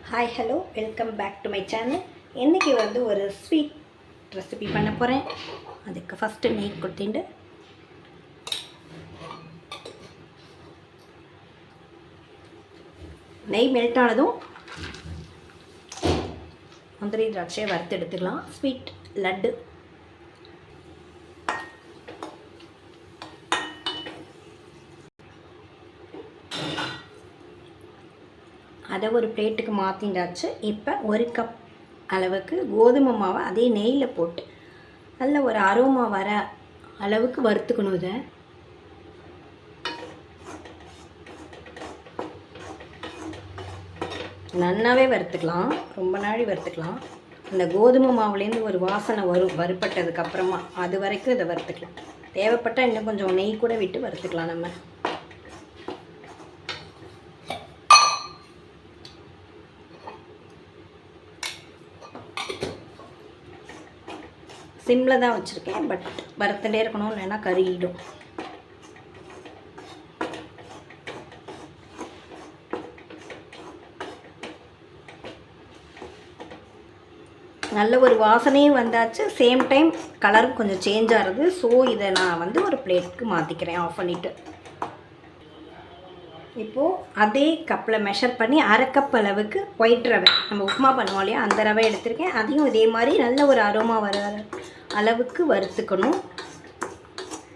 Hi hello welcome back to my channel. இன்றைக்கி ஒரு sweet recipe பண்ண போகிறேன். அதுக்கு ஃபஸ்ட்டு நெய் கொடுத்துட்டு நெய் மெல்ட் ஆனதும் முந்திரி திராட்சையை வறுத்து எடுத்துக்கலாம். ஸ்வீட் லட்டு அதை ஒரு பிளேட்டுக்கு மாற்றிண்டாச்சு. இப்போ ஒரு கப் அளவுக்கு கோதுமை மாவை அதே நெய்யில் போட்டு நல்ல ஒரு அரோமா வர அளவுக்கு வறுத்துக்கணும். இதை நன்னாவே வறுத்துக்கலாம், ரொம்ப நாள் வறுத்துக்கலாம். அந்த கோதுமை மாவுலேருந்து ஒரு வாசனை வரும் வறுப்பட்டதுக்கப்புறமா, அது வரைக்கும் இதை வறுத்துக்கலாம். தேவைப்பட்டால் இன்னும் கொஞ்சம் நெய் கூட விட்டு வறுத்துக்கலாம். நம்ம சிம்மில் தான் வச்சுருக்கேன், பட் வறுத்துட்டே இருக்கணும், இல்லைன்னா கருகிடும். நல்ல ஒரு வாசனையும் வந்தாச்சு, சேம் டைம் கலரும் கொஞ்சம் சேஞ்ச் ஆகுது. ஸோ இதை நான் ஒரு பிளேட்டுக்கு மாற்றிக்கிறேன் ஆஃப் பண்ணிவிட்டு. இப்போது அதே கப்பில் மெஷர் பண்ணி அரை கப் அளவுக்கு ஒயிட் ரவை, நம்ம உப்புமா பண்ணுவோம் இல்லையா, அந்த ரவை எடுத்திருக்கேன். அதையும் இதே மாதிரி நல்ல ஒரு அரோமா வர அளவுக்கு வறுத்துக்கணும்.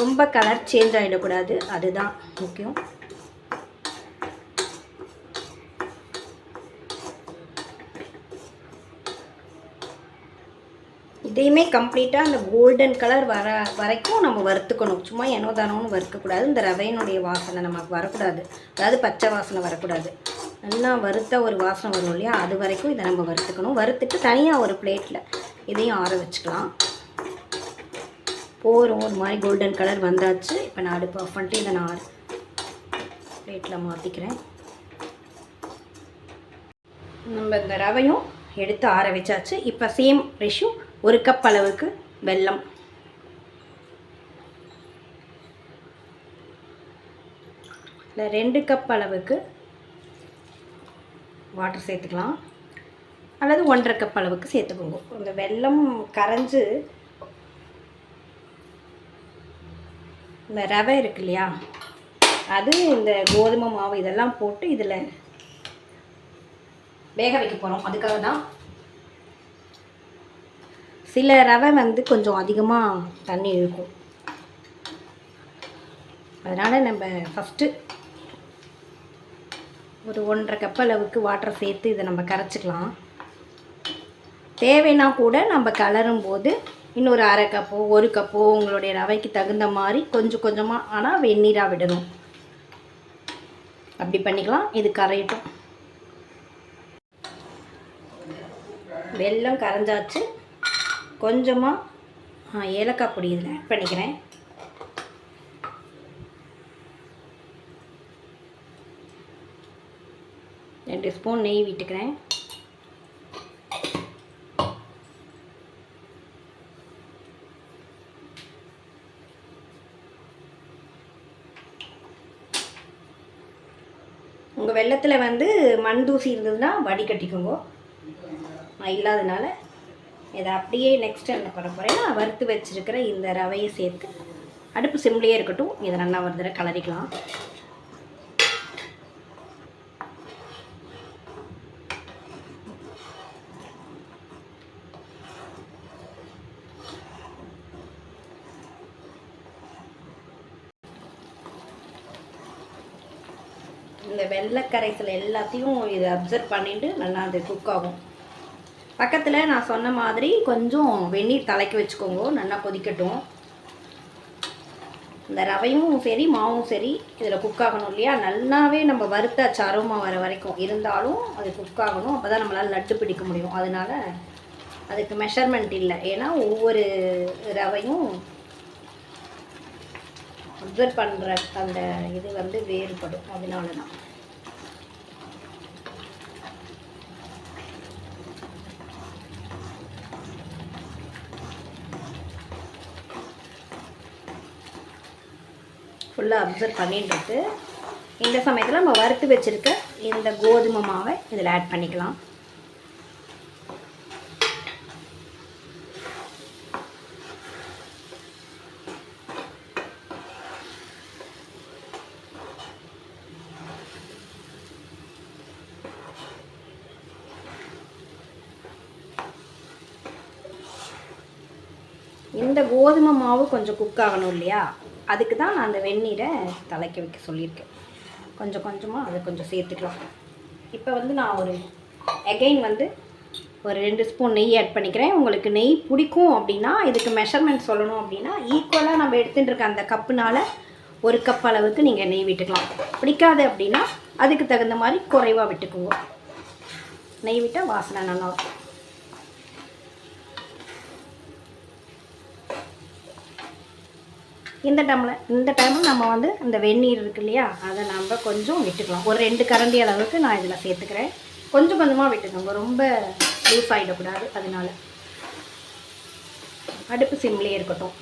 ரொம்ப கலர் சேஞ்ச் ஆகிடக்கூடாது, அதுதான் முக்கியம். இதையுமே கம்ப்ளீட்டாக அந்த கோல்டன் கலர் வரைக்கும் நம்ம வறுத்துக்கணும். சும்மா ஏனோ தானோன்னு வறுக்கக்கூடாது. இந்த ரவையினுடைய வாசனை நமக்கு வரக்கூடாது, அதாவது பச்சை வாசனை வரக்கூடாது. நல்லா வறுத்த ஒரு வாசனை வரும் இல்லையா, அது வரைக்கும் இதை நம்ம வறுத்துக்கணும். வறுத்துட்டு தனியாக ஒரு பிளேட்டில் இதையும் ஆற வச்சுக்கலாம். போகிறோம், ஒரு மாதிரி கோல்டன் கலர் வந்தாச்சு. இப்போ நான் அடுப்பு ஆஃப் பண்ணிட்டு இதை நான் பிளேட்டில் மாற்றிக்கிறேன். நம்ம இந்த ரவையும் எடுத்து ஆற வச்சாச்சு. இப்போ சேம் ரேஷியோ, ஒரு கப் அளவுக்கு வெல்லம், இல்லை 2 கப் அளவுக்கு வாட்டர் சேர்த்துக்கலாம், அல்லது 1.5 கப் அளவுக்கு சேர்த்துக்கோங்க. இந்த வெல்லம் கரைஞ்சி இந்த ரவை இருக்கு இல்லையா, அது இந்த கோதுமை மாவு இதெல்லாம் போட்டு இதில் வேக வைக்க போகிறோம். அதுக்காக தான். சில ரவை கொஞ்சம் அதிகமாக தண்ணி இழுக்கும், அதனால் நம்ம ஃபஸ்ட்டு ஒரு 1.5 கப் அளவுக்கு வாட்டர் சேர்த்து இதை நம்ம கரைச்சிக்கலாம். தேவைன்னா கூட நம்ம கலரும் போது இன்னொரு அரை கப்போ 1 கப்போ உங்களுடைய ரவைக்கு தகுந்த மாதிரி கொஞ்சம் கொஞ்சமாக, ஆனால் வெந்நீராக விடணும். அப்படி பண்ணிக்கலாம். இது கரையட்டும். வெல்லம் கரைஞ்சாச்சு. கொஞ்சமாக ஏலக்காய் பொடி இதில் ஆட் பண்ணிக்கிறேன். ரெண்டு ஸ்பூன் நெய் விட்டுக்கிறேன். உங்கள் வெல்லத்தில் மண் தூசி இருந்ததுன்னா வடிகட்டிக்கோங்க. நான் இல்லாதனால இதை அப்படியே நெக்ஸ்ட் என்ன பண்ண போகிறேன்னா, வறுத்து வச்சுருக்கிற இந்த ரவையை சேர்த்து அடுப்பு சிம்லேயே இருக்கட்டும். இதை நல்லா ஒரு தடவை கலரிக்கலாம். இந்த வெள்ளைக்கரைசல் எல்லாத்தையும் இதை அப்சர்வ் பண்ணிட்டு நல்லா அது குக் ஆகும். பக்கத்தில் நான் சொன்ன மாதிரி கொஞ்சம் வெந்நீர் தலைக்கி வச்சுக்கோங்க, நல்லா கொதிக்கட்டும். இந்த ரவையும் சரி மாவும் சரி இதில் குக் ஆகணும் இல்லையா, நல்லாவே நம்ம வறுத்த அரோமா வர வரைக்கும் இருந்தாலும் அது குக் ஆகணும். அப்போ தான் நம்மளால் லட்டு பிடிக்க முடியும். அதனால் அதுக்கு மெஷர்மெண்ட் இல்லை, ஏன்னா ஒவ்வொரு ரவையும் அப்சர்வ் பண்ணுற அந்த இது வேறுபடும். அதனால தான் ஃபுல்லாக அப்சர்வ் பண்ணிட்டு இந்த சமயத்தில் நம்ம வறுத்து வச்சுருக்க இந்த கோதுமை மாவை இதில் ஆட் பண்ணிக்கலாம். இந்த கோதுமை மாவு கொஞ்சம் குக் ஆகணும் இல்லையா, அதுக்கு தான் நான் அந்த வெந்நீரை தலைக்க வைக்க சொல்லியிருக்கேன். கொஞ்சம் கொஞ்சமாக அதை கொஞ்சம் சேர்த்துக்கலாம். இப்போ வந்து நான் ஒரு எகைன் வந்து ஒரு 2 ஸ்பூன் நெய் ஆட் பண்ணிக்கிறேன். உங்களுக்கு நெய் பிடிக்கும் அப்படின்னா, இதுக்கு மெஷர்மெண்ட் சொல்லணும் அப்படின்னா, ஈக்குவலாக நம்ம எடுத்துகிட்டு இருக்க அந்த கப்புனால் 1 கப் அளவுக்கு நீங்கள் நெய் விட்டுக்கலாம். பிடிக்காது அப்படின்னா அதுக்கு தகுந்த மாதிரி குறைவாக விட்டுக்குங்க. நெய் விட்டால் வாசனை நல்லாயிருக்கும். இந்த டைமில் நம்ம வந்து இந்த வெந்நீர் இருக்கு இல்லையா, அதை நம்ம கொஞ்சம் விட்டுக்கலாம். ஒரு 2 கரண்டி அளவுக்கு நான் இதில் சேர்த்துக்கிறேன். கொஞ்சம் கொஞ்சமாக விட்டுக்கோங்க, ரொம்ப லூஸ் ஆகிடக்கூடாது. அதனால அடுப்பு சிம்லேயே இருக்கட்டும்.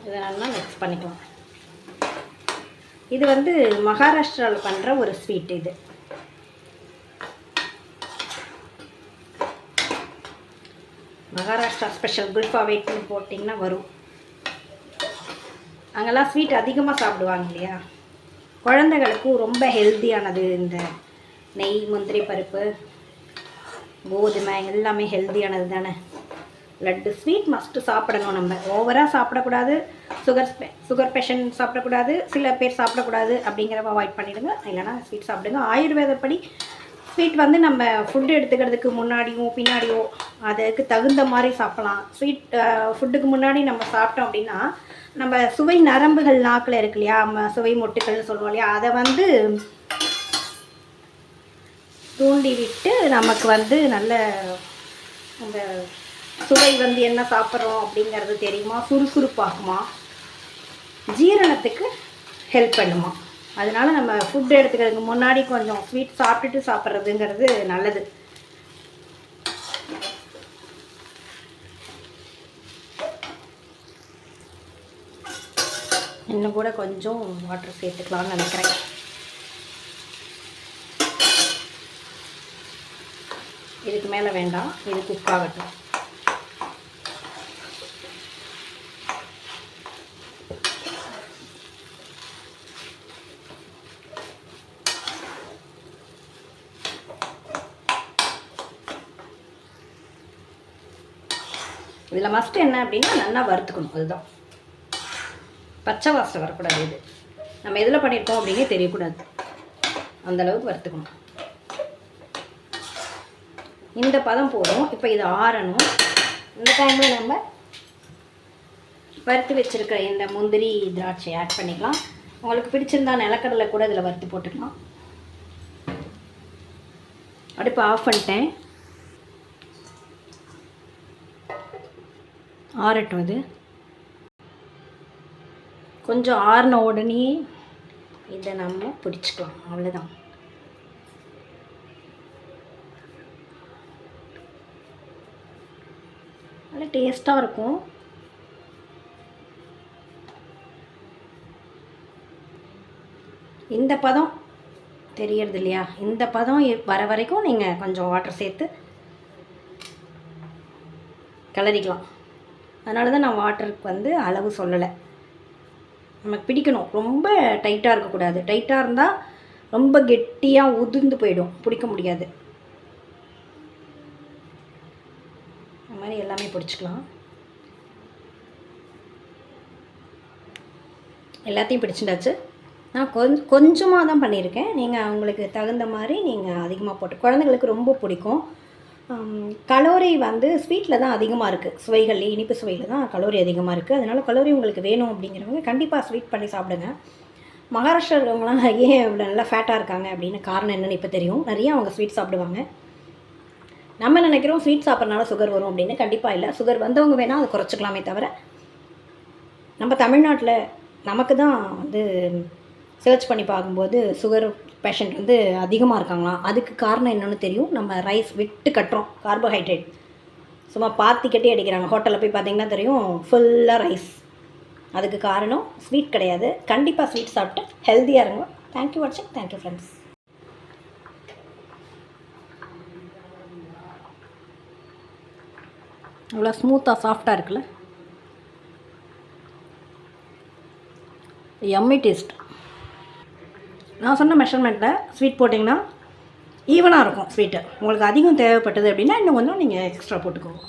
இதை நல்லா மிக்ஸ் பண்ணிக்கலாம். இது வந்து மகாராஷ்டிராவில் பண்ணுற ஒரு ஸ்வீட். இது மகாராஷ்டிரா ஸ்பெஷல் குல்ஃபா வெயிட்னு போட்டிங்கன்னா வரும். அங்கெல்லாம் ஸ்வீட் அதிகமாக சாப்பிடுவாங்க இல்லையா. குழந்தைகளுக்கும் ரொம்ப ஹெல்த்தியானது. இந்த நெய், முந்திரி பருப்பு, கோதுமை எல்லாமே ஹெல்த்தியானது தானே. லட்டு ஸ்வீட் மஸ்ட்டு சாப்பிடணும். நம்ம ஓவராக சாப்பிடக்கூடாது. சுகர் பேஷண்ட் சாப்பிடக்கூடாது, சில பேர் சாப்பிடக்கூடாது. அப்படிங்கிறத அவாய்ட் பண்ணிவிடுங்க. இல்லைனா ஸ்வீட் சாப்பிடுங்க. ஆயுர்வேதப்படி ஸ்வீட் வந்து நம்ம ஃபுட்டு எடுத்துக்கிறதுக்கு முன்னாடியும் பின்னாடியோ அதுக்கு தகுந்த மாதிரி சாப்பிட்லாம். ஃபுட்டுக்கு முன்னாடி நம்ம சாப்பிட்டோம் அப்படின்னா நம்ம சுவை நரம்புகள் நாக்கில் இருக்கு இல்லையா, சுவை மொட்டுக்கள்னு சொல்லுவோம் இல்லையா, அதை வந்து தூண்டி விட்டு நமக்கு வந்து நல்ல அந்த சுவை வந்து என்ன சாப்பிட்றோம் அப்படிங்கிறது தெரியுமா, சுறுசுறுப்பாகுமா, ஜீரணத்துக்கு ஹெல்ப் பண்ணுமா. அதனால நம்ம ஃபுட் எடுத்துக்கிறதுக்கு முன்னாடி கொஞ்சம் ஸ்வீட் சாப்பிட்டுட்டு சாப்பிட்றதுங்கிறது நல்லது. இன்னும் கூட கொஞ்சம் வாட்டர் சேர்த்துக்கலாம்னு நினைக்கிறேன். இதுக்கு மேலே வேண்டாம், இது குக் ஆகட்டும். இதில் மஸ்ட் என்ன அப்படின்னா நல்லா வறுத்துக்கணும். அதுதான், பச்சை வாசனை வரக்கூடாது. இது நம்ம எதில் பண்ணியிருக்கோம் அப்படின்னே தெரியக்கூடாது. அந்தளவுக்கு வறுத்துக்கணும். இந்த பதம் போதும். இப்போ இது ஆறணும். இந்த டைமில் நம்ம வறுத்து வச்சுருக்கிற இந்த முந்திரி திராட்சை ஆட் பண்ணிக்கலாம். உங்களுக்கு பிடிச்சிருந்தா நிலக்கடலை கூட இதில் வறுத்து போட்டுக்கலாம். அடுப்பு ஆஃப் பண்ணிட்டேன். ஆறட்டும். இது கொஞ்சம் ஆறின உடனே இதை நம்ம பிடிச்சிக்கலாம். அவ்வளோதான். நல்லா டேஸ்ட்டாக இருக்கும். இந்த பதம் தெரியறது இல்லையா, இந்த பதம் வர வரைக்கும் நீங்கள் கொஞ்சம் வாட்டர் சேர்த்து கிளறிக்கலாம். அதனால தான் நான் வாட்டருக்கு வந்து அளவு சொல்லலை. நமக்கு பிடிக்கணும், ரொம்ப டைட்டாக இருக்கக்கூடாது. டைட்டாக இருந்தால் ரொம்ப கெட்டியாக உதிர்ந்து போயிடும், பிடிக்க முடியாது. இந்த மாதிரி எல்லாமே பிடிச்சிக்கலாம். எல்லாத்தையும் பிடிச்சிட்டாச்சு. நான் கொஞ்சமாக தான் பண்ணியிருக்கேன். நீங்கள் உங்களுக்கு தகுந்த மாதிரி நீங்கள் அதிகமாக போட்டு, குழந்தைங்களுக்கு ரொம்ப பிடிக்கும். கலோரி வந்து ஸ்வீட்டில் தான் அதிகமாக இருக்குது. சுவைகள், இனிப்பு சுவையில் தான் கலோரி அதிகமாக இருக்குது. அதனால் கலோரி உங்களுக்கு வேணும் அப்படிங்கிறவங்க கண்டிப்பாக ஸ்வீட் பண்ணி சாப்பிடுங்க. மகாராஷ்டிராவங்களாம் ஏன் இவ்வளோ நல்லா ஃபேட்டாக இருக்காங்க அப்படின்னு காரணம் என்னென்னு இப்போ தெரியும். நிறையா அவங்க ஸ்வீட் சாப்பிடுவாங்க. நம்ம நினைக்கிறோம் ஸ்வீட் சாப்பிட்றனால சுகர் வரும் அப்படின்னு. கண்டிப்பாக இல்லை. சுகர் வந்தவங்க வேணால் அதை குறைச்சிக்கலாமே தவிர, நம்ம தமிழ்நாட்டில் நமக்கு தான் வந்து சர்ச் பண்ணி பார்க்கும்போது சுகர் பேஷண்ட் வந்து அதிகமாக இருக்காங்களாம். அதுக்கு காரணம் என்னென்னு தெரியும். நம்ம ரைஸ் விட்டு கட்டுறோம், கார்போஹைட்ரேட் சும்மா பாத்தி கட்டி அடிக்கிறாங்க. ஹோட்டலில் போய் பார்த்தீங்கன்னா தெரியும், ஃபுல்லாக ரைஸ். அதுக்கு காரணம் ஸ்வீட் கிடையாது. கண்டிப்பாக ஸ்வீட் சாப்பிட்டு ஹெல்த்தியாக இருங்க. தேங்க்யூ வாட்சிங். Thank you friends. அவ்வளோ ஸ்மூத்தாக சாஃப்டாக இருக்குல்ல. Yummy taste. நான் சொன்ன மெஷர்மெண்ட்டில் ஸ்வீட் போட்டிங்கன்னா ஈவனாக இருக்கும் ஸ்வீட்டு. உங்களுக்கு அதிகம் தேவைப்பட்டது அப்படின்னா இன்னும் கொஞ்சம் நீங்கள் எக்ஸ்ட்ரா போட்டுக்கோங்க.